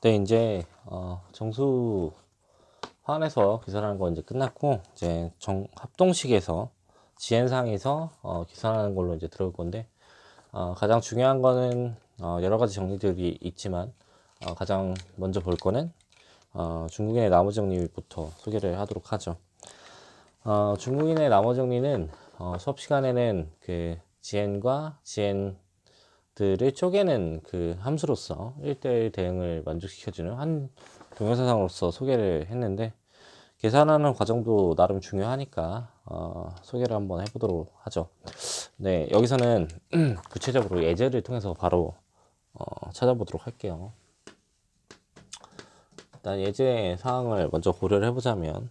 네, 이제 정수 화환에서 계산하는 거 이제 끝났고, 이제 합동식에서 지엔상에서 계산하는 걸로 이제 들어올 건데, 가장 중요한 거는 여러 가지 정리들이 있지만, 가장 먼저 볼 거는 중국인의 나머 정리부터 소개를 하도록 하죠. 중국인의 나머 정리는 수업 시간에는 그 지엔과 지엔들을 쪼개는 그 함수로서 1대1 대응을 만족시켜주는 한 동영상으로서 소개를 했는데, 계산하는 과정도 나름 중요하니까 소개를 한번 해보도록 하죠. 네, 여기서는 구체적으로 예제를 통해서 바로 찾아보도록 할게요. 일단 예제 사항을 먼저 고려를 해보자면,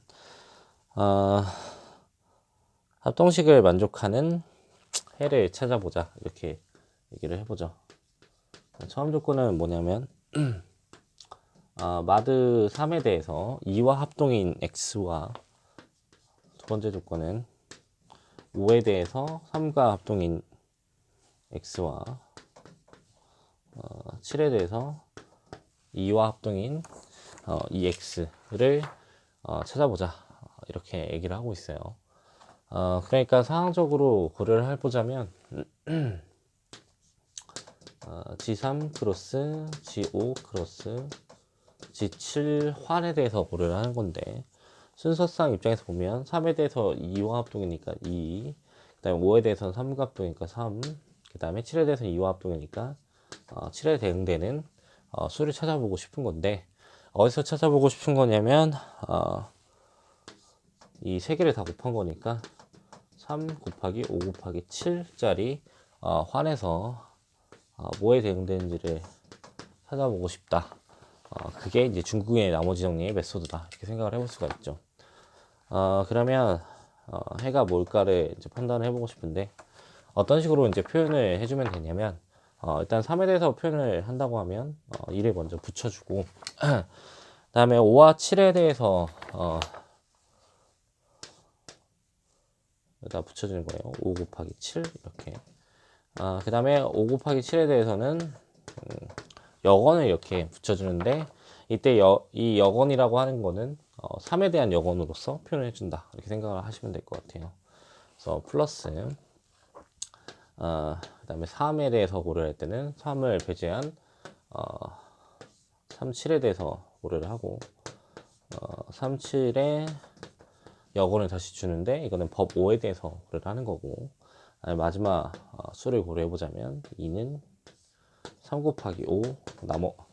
합동식을 만족하는 해를 찾아보자, 이렇게 얘기를 해보죠. 처음 조건은 뭐냐면 마드 3에 대해서 2와 합동인 x와, 두 번째 조건은 5에 대해서 3과 합동인 x와 7에 대해서 2와 합동인 2x를 찾아보자, 이렇게 얘기를 하고 있어요. 그러니까 상황적으로 고려를 해보자면 G3 크로스 G5 크로스 G7 환에 대해서 고려를 하는 건데, 순서상 입장에서 보면 3에 대해서 2와 합동이니까 2, 그 다음에 5에 대해서는 3과 합동이니까 3, 그 다음에 7에 대해서는 2와 합동이니까 7에 대응되는 수를 찾아보고 싶은 건데, 어디서 찾아보고 싶은 거냐면 이 세 개를 다 곱한 거니까 3 곱하기 5 곱하기 7짜리 환에서 뭐에 대응되는지를 찾아보고 싶다. 그게 이제 중국의 나머지 정리의 메소드다, 이렇게 생각을 해볼 수가 있죠. 그러면 해가 뭘까를 이제 판단을 해보고 싶은데, 어떤 식으로 이제 표현을 해주면 되냐면, 일단 3에 대해서 표현을 한다고 하면 1을 먼저 붙여주고 그 다음에 5와 7에 대해서 여기다 붙여주는 거예요. 5 곱하기 7 이렇게. 그 다음에 5 곱하기 7에 대해서는 여건을 이렇게 붙여주는데, 이때 이 여건이라고 하는 거는 3에 대한 여건으로서 표현을 해준다, 이렇게 생각을 하시면 될 것 같아요. 그래서 플러스 그 다음에 3에 대해서 고려할 때는 3을 배제한 3, 7에 대해서 고려를 하고 3, 7에 여건을 다시 주는데, 이거는 법 5에 대해서 고려를 하는 거고, 마지막 수를 고려해보자면 2는 3 곱하기 5,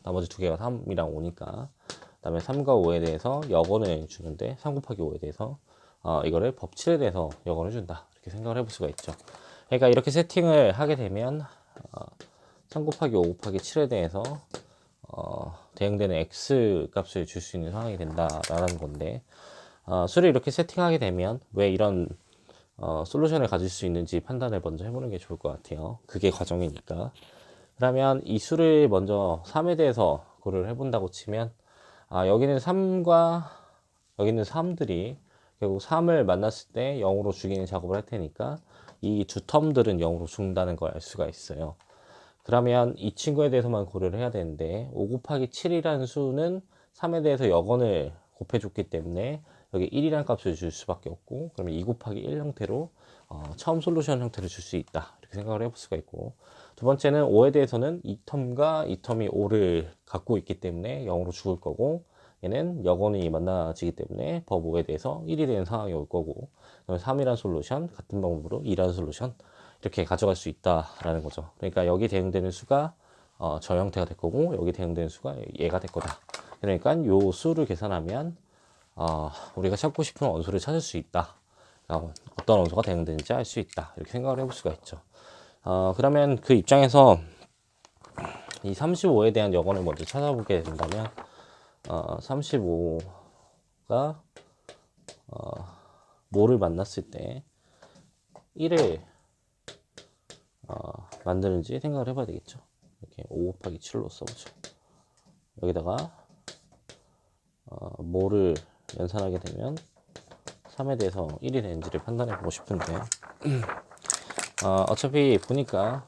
나머지 두 개가 3이랑 5니까, 그 다음에 3과 5에 대해서 여건을 주는데 3 곱하기 5에 대해서 이거를 법 7에 대해서 여건을 준다, 이렇게 생각을 해볼 수가 있죠. 그러니까 이렇게 세팅을 하게 되면 3 곱하기 5 곱하기 7에 대해서 대응되는 x 값을 줄 수 있는 상황이 된다라는 건데, 수를 이렇게 세팅하게 되면 왜 이런 솔루션을 가질 수 있는지 판단을 먼저 해보는 게 좋을 것 같아요. 그게 과정이니까. 그러면 이 수를 먼저 3에 대해서 고려를 해본다고 치면, 여기는 3과 여기는 3들이 결국 3을 만났을 때 0으로 죽이는 작업을 할 테니까 이 두 텀들은 0으로 죽는다는 걸 알 수가 있어요. 그러면 이 친구에 대해서만 고려를 해야 되는데, 5 곱하기 7이라는 수는 3에 대해서 여건을 곱해줬기 때문에 여기 1이라는 값을 줄 수밖에 없고, 그러면 2 곱하기 1 형태로 처음 솔루션 형태를 줄 수 있다, 이렇게 생각을 해볼 수가 있고, 두 번째는 5에 대해서는 이 텀과 이 텀이 5를 갖고 있기 때문에 0으로 죽을 거고, 얘는 여건이 만나지기 때문에 법 5에 대해서 1이 되는 상황이 올 거고, 3이란 솔루션, 같은 방법으로 2라는 솔루션, 이렇게 가져갈 수 있다라는 거죠. 그러니까 여기 대응되는 수가 저 형태가 될 거고, 여기 대응되는 수가 얘가 될 거다. 그러니까 요 수를 계산하면 우리가 찾고 싶은 원소를 찾을 수 있다. 어떤 원소가 대응되는지 알 수 있다, 이렇게 생각을 해볼 수가 있죠. 그러면 그 입장에서 이 35에 대한 여건을 먼저 찾아보게 된다면 35가 뭐를 만났을 때 1을 만드는지 생각을 해봐야 되겠죠. 이렇게 5 곱하기 7로 써보죠. 여기다가 뭐를 연산하게 되면 3에 대해서 1이 되는지를 판단해 보고 싶은데, 어차피 보니까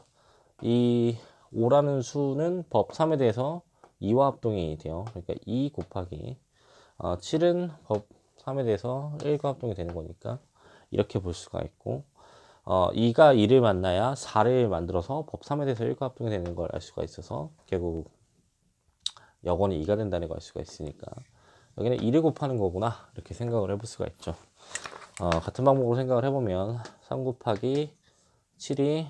이 5라는 수는 법 3에 대해서 2와 합동이 돼요. 그러니까 2 곱하기 7은 법 3에 대해서 1과 합동이 되는 거니까 이렇게 볼 수가 있고 2가 2를 만나야 4를 만들어서 법 3에 대해서 1과 합동이 되는 걸 알 수가 있어서 결국 여건이 2가 된다는 걸 알 수가 있으니까 여기는 2를 곱하는 거구나 이렇게 생각을 해볼 수가 있죠. 같은 방법으로 생각을 해보면 3 곱하기 7이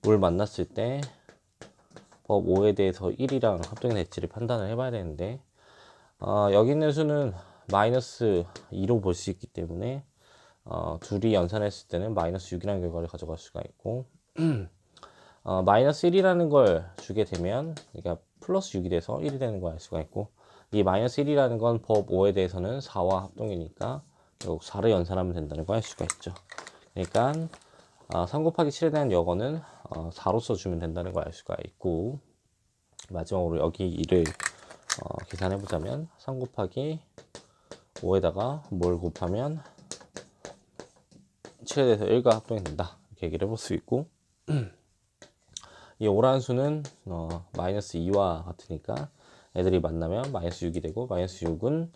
뭘 만났을 때 법 5에 대해서 1이랑 합동이 될지를 판단을 해봐야 되는데 여기 있는 수는 마이너스 2로 볼 수 있기 때문에 둘이 연산했을 때는 마이너스 6이라는 결과를 가져갈 수가 있고 마이너스 1이라는 걸 주게 되면 그러니까 플러스 6이 돼서 1이 되는 걸 알 수가 있고 이 마이너스 1이라는 건 법 5에 대해서는 4와 합동이니까 결국 4를 연산하면 된다는 걸 알 수가 있죠. 그러니까 3 곱하기 7에 대한 여건은 4로서 주면 된다는 걸 알 수가 있고 마지막으로 여기 2를 계산해 보자면 3 곱하기 5에다가 뭘 곱하면 7에 대해서 1과 합동이 된다 이렇게 얘기를 해볼 수 있고 이 5라는 수는 마이너스 2와 같으니까 애들이 만나면 마이너스 6이 되고 마이너스 6은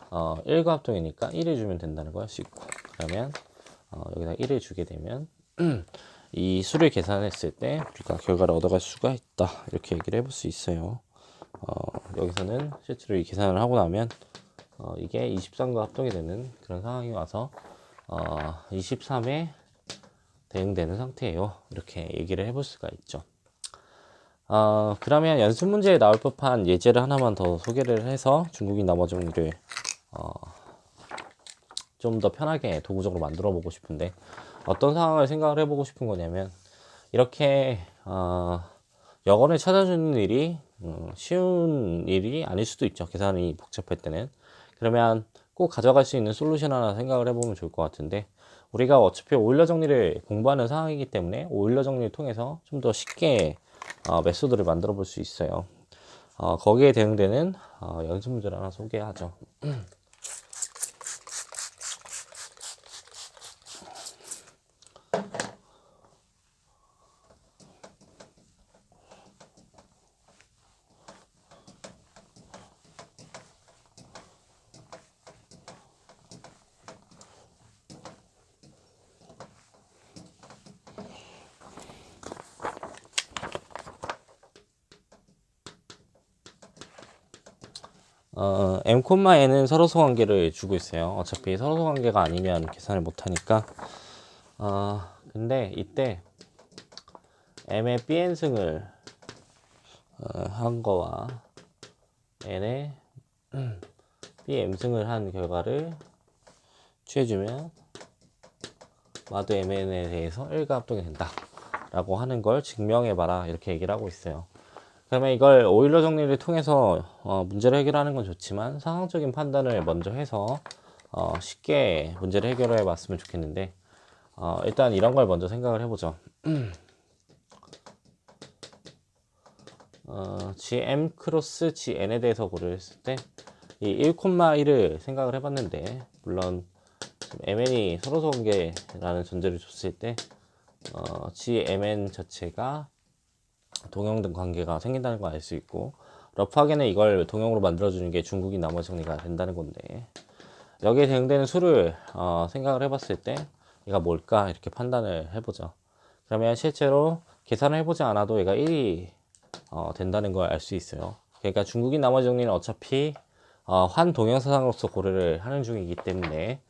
1과 합동이니까 1을 주면 된다는 걸 알 수 있고 그러면 여기다 1을 주게 되면 이 수를 계산했을 때 우리가 결과를 얻어갈 수가 있다 이렇게 얘기를 해볼 수 있어요. 여기서는 실제로 이 계산을 하고 나면 이게 23과 합동이 되는 그런 상황이 와서 23에 대응되는 상태예요. 이렇게 얘기를 해볼 수가 있죠. 그러면 연습 문제에 나올 법한 예제를 하나만 더 소개를 해서 중국인 남아 정리를 좀 더 편하게 도구적으로 만들어 보고 싶은데 어떤 상황을 생각을 해보고 싶은 거냐면 이렇게 여건을 찾아주는 일이 쉬운 일이 아닐 수도 있죠. 계산이 복잡할 때는. 그러면 꼭 가져갈 수 있는 솔루션 하나 생각을 해보면 좋을 것 같은데 우리가 어차피 오일러 정리를 공부하는 상황이기 때문에 오일러 정리를 통해서 좀 더 쉽게 메소드를 만들어 볼 수 있어요. 거기에 대응되는 연습 문제를 하나 소개하죠. m, n은 서로소 관계를 주고 있어요. 어차피 서로소 관계가 아니면 계산을 못하니까. 근데 이때 m의 bn승을 한 거와 n의 bm승을 한 결과를 취해주면 마도 mn에 대해서 1과 합동이 된다 라고 하는 걸 증명해봐라 이렇게 얘기를 하고 있어요. 그러면 이걸 오일러 정리를 통해서 문제를 해결하는 건 좋지만 상황적인 판단을 먼저 해서 쉽게 문제를 해결해 봤으면 좋겠는데 일단 이런 걸 먼저 생각을 해보죠. gm 크로스 gn에 대해서 고려했을 때 이 1,1을 생각을 해봤는데 물론 mn이 서로소 관계라는 전제를 줬을 때 gmn 자체가 동형등 관계가 생긴다는 걸 알 수 있고 러프하게는 이걸 동형으로 만들어주는 게 중국인 나머지 정리가 된다는 건데 여기에 대응되는 수를 생각을 해봤을 때 얘가 뭘까 이렇게 판단을 해보죠. 그러면 실제로 계산을 해보지 않아도 얘가 1이 된다는 걸 알 수 있어요. 그러니까 중국인 나머지 정리는 어차피 한 동형사상으로서 고려를 하는 중이기 때문에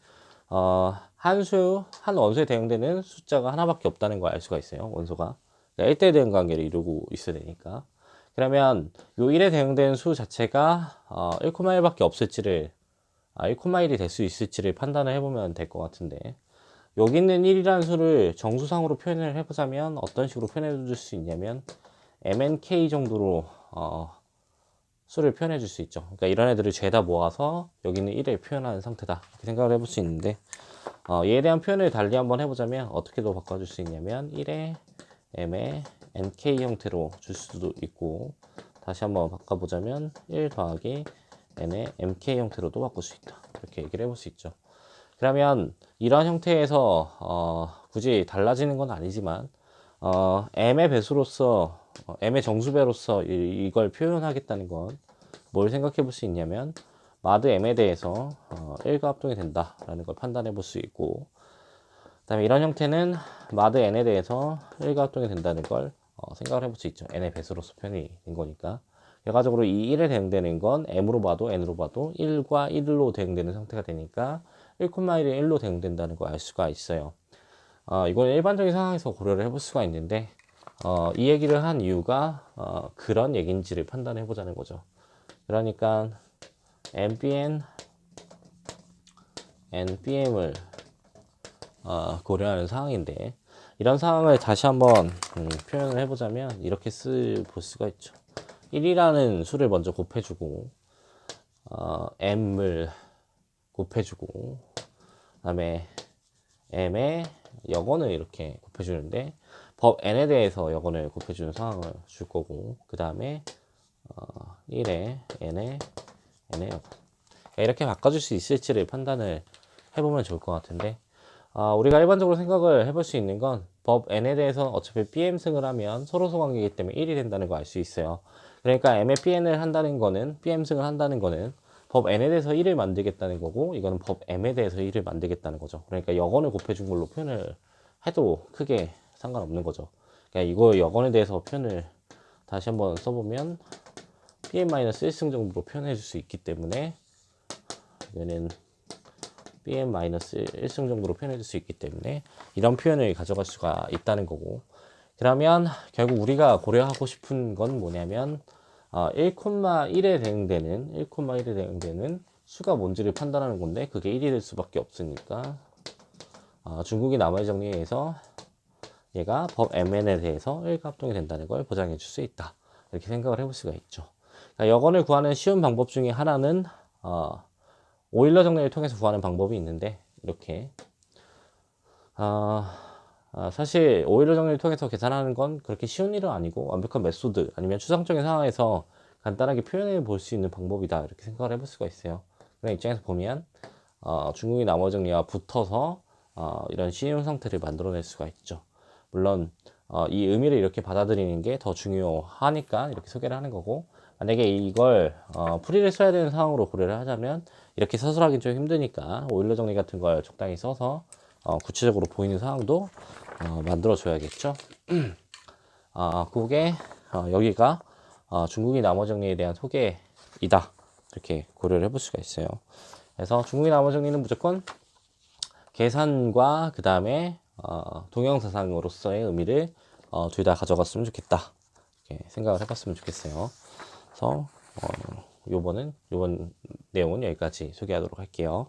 한 원소에 대응되는 숫자가 하나밖에 없다는 걸 알 수가 있어요. 원소가 1대 대응 관계를 이루고 있어야 되니까. 그러면 요 1에 대응되는 수 자체가 1,1밖에 없을지를 1,1이 될 수 있을지를 판단을 해보면 될 것 같은데 여기 있는 1이라는 수를 정수상으로 표현을 해보자면 어떤 식으로 표현해 줄 수 있냐면 mnk 정도로 수를 표현해 줄 수 있죠. 그러니까 이런 애들을 죄다 모아서 여기 있는 1을 표현하는 상태다 이렇게 생각을 해볼 수 있는데 얘에 대한 표현을 달리 한번 해보자면 어떻게도 바꿔줄 수 있냐면 1에 m의 nk 형태로 줄 수도 있고 다시 한번 바꿔보자면 1 더하기 n의 mk 형태로도 바꿀 수 있다 이렇게 얘기를 해볼 수 있죠. 그러면 이런 형태에서 굳이 달라지는 건 아니지만 m의 배수로서 m의 정수배로서 이걸 표현하겠다는 건 뭘 생각해 볼 수 있냐면 마드 m에 대해서 1과 합동이 된다라는 걸 판단해 볼 수 있고, 그 다음에 이런 형태는 마드 n에 대해서 1과 합동이 된다는 걸 생각을 해볼 수 있죠. n의 배수로서 표현이 된 거니까. 결과적으로 이 1에 대응되는 건 m으로 봐도 n으로 봐도 1과 1로 대응되는 상태가 되니까 1,1이 1로 대응된다는 걸 알 수가 있어요. 이건 일반적인 상황에서 고려를 해볼 수가 있는데, 이 얘기를 한 이유가 그런 얘기인지를 판단해 보자는 거죠. 그러니까 MBN, NBM을 고려하는 상황인데, 이런 상황을 다시 한번 표현을 해보자면 이렇게 볼 수가 있죠. 1이라는 수를 먼저 곱해주고 m을 곱해주고, 그 다음에 m의 여건을 이렇게 곱해주는데 법 n에 대해서 여건을 곱해주는 상황을 줄 거고, 그 다음에 1에 n의 여건, 이렇게 바꿔줄 수 있을지를 판단을 해보면 좋을 것 같은데, 우리가 일반적으로 생각을 해볼 수 있는 건 법 n에 대해서 어차피 bm승을 하면 서로소 관계이기 때문에 1이 된다는 거 알 수 있어요. 그러니까 m의 bn을 한다는 거는, bm승을 한다는 거는 법 n에 대해서 1을 만들겠다는 거고, 이거는 법 m에 대해서 1을 만들겠다는 거죠. 그러니까 여건을 곱해준 걸로 표현을 해도 크게 상관없는 거죠. 그러니까 이거 여건에 대해서 표현을 다시 한번 써보면 bm-1승 정도로 표현해 줄 수 있기 때문에, 이거는 bm-1승 정도로 표현해 줄 수 있기 때문에 이런 표현을 가져갈 수가 있다는 거고, 그러면 결국 우리가 고려하고 싶은 건 뭐냐면 1,1에 대응되는 수가 뭔지를 판단하는 건데, 그게 1이 될 수밖에 없으니까 중국이 나머지 정리해서 얘가 법 mn에 대해서 1과 합동이 된다는 걸 보장해 줄 수 있다, 이렇게 생각을 해볼 수가 있죠. 그러니까 여건을 구하는 쉬운 방법 중에 하나는 오일러 정리를 통해서 구하는 방법이 있는데, 이렇게 사실 오일러 정리를 통해서 계산하는 건 그렇게 쉬운 일은 아니고, 완벽한 메소드 아니면 추상적인 상황에서 간단하게 표현해 볼 수 있는 방법이다, 이렇게 생각을 해볼 수가 있어요. 그런 입장에서 보면 중국이 나머지 정리와 붙어서 이런 쉬운 형태를 만들어낼 수가 있죠. 물론 이 의미를 이렇게 받아들이는 게 더 중요하니까 이렇게 소개를 하는 거고, 만약에 이걸 풀이를 써야 되는 상황으로 고려를 하자면 이렇게 서술 하긴 좀 힘드니까 오일러 정리 같은 걸 적당히 써서 구체적으로 보이는 상황도 만들어 줘야겠죠. 그게 여기가 중국이 나머지 정리에 대한 소개이다, 이렇게 고려를 해볼 수가 있어요. 그래서 중국이 나머지 정리는 무조건 계산과 그 다음에 동영사상으로서의 의미를 둘 다 가져갔으면 좋겠다, 이렇게 생각을 해봤으면 좋겠어요. 그래서 요번 내용은 여기까지 소개하도록 할게요.